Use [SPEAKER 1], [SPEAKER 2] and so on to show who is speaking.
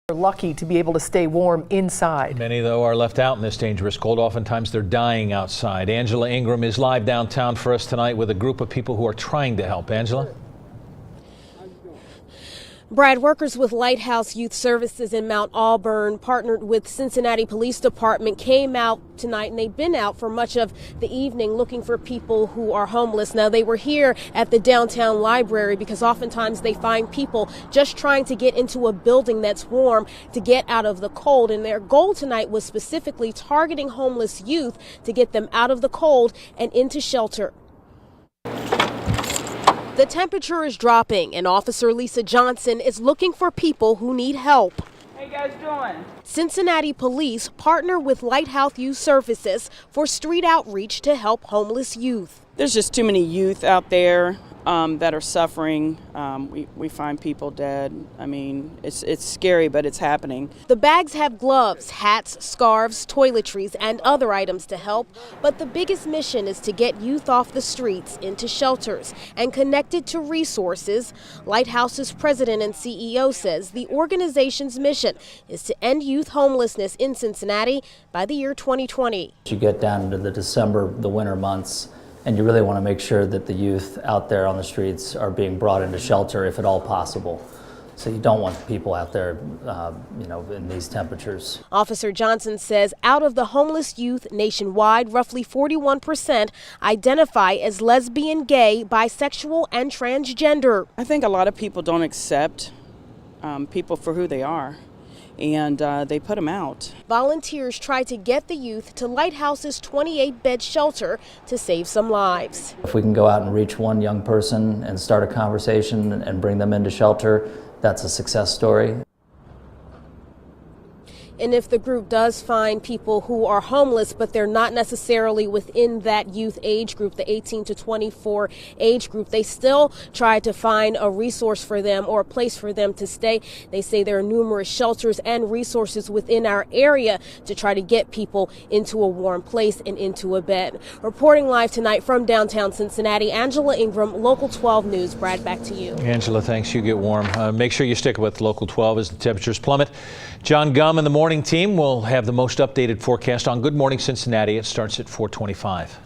[SPEAKER 1] They're lucky to be able to stay warm inside.
[SPEAKER 2] Many, though, are left out in this dangerous cold. Oftentimes they're dying outside. Angela Ingram is live downtown for us tonight with a group of people who are trying to help. Angela?
[SPEAKER 3] Brad, workers with Lighthouse Youth Services in Mount Auburn, partnered with Cincinnati Police Department, came out tonight, and they've been out for much of the evening looking for people who are homeless. Now, they were here at the downtown library because oftentimes they find people just trying to get into a building that's warm to get out of the cold. And their goal tonight was specifically targeting homeless youth to get them out of the cold and into shelter. The temperature is dropping, and Officer Lisa Johnson is looking for people who need help.
[SPEAKER 4] How you guys doing?
[SPEAKER 3] Cincinnati police partner with Lighthouse Youth Services for street outreach to help homeless youth.
[SPEAKER 4] There's just too many youth out there that are suffering. We find people dead. I mean, it's scary, but it's happening.
[SPEAKER 3] The bags have gloves, hats, scarves, toiletries, and other items to help. But the biggest mission is to get youth off the streets into shelters and connected to resources. Lighthouse's president and CEO says the organization's mission is to end youth homelessness in Cincinnati by the year 2020.
[SPEAKER 5] You get down into the winter months, and you really want to make sure that the youth out there on the streets are being brought into shelter if at all possible. So you don't want people out there, in these temperatures.
[SPEAKER 3] Officer Johnson says out of the homeless youth nationwide, roughly 41% identify as lesbian, gay, bisexual, and transgender.
[SPEAKER 4] I think a lot of people don't accept people for who they are, and they put them out.
[SPEAKER 3] Volunteers try to get the youth to Lighthouse's 28-bed shelter to save some lives.
[SPEAKER 5] If we can go out and reach one young person and start a conversation and bring them into shelter, that's a success story.
[SPEAKER 3] And if the group does find people who are homeless, but they're not necessarily within that youth age group, the 18 to 24 age group, they still try to find a resource for them or a place for them to stay. They say there are numerous shelters and resources within our area to try to get people into a warm place and into a bed. Reporting live tonight from downtown Cincinnati, Angela Ingram, Local 12 News. Brad, back to you.
[SPEAKER 2] Angela, thanks. You get warm. Make sure you stick with Local 12 as the temperatures plummet. John Gum and the morning team will have the most updated forecast on Good Morning Cincinnati. It starts at 4:25.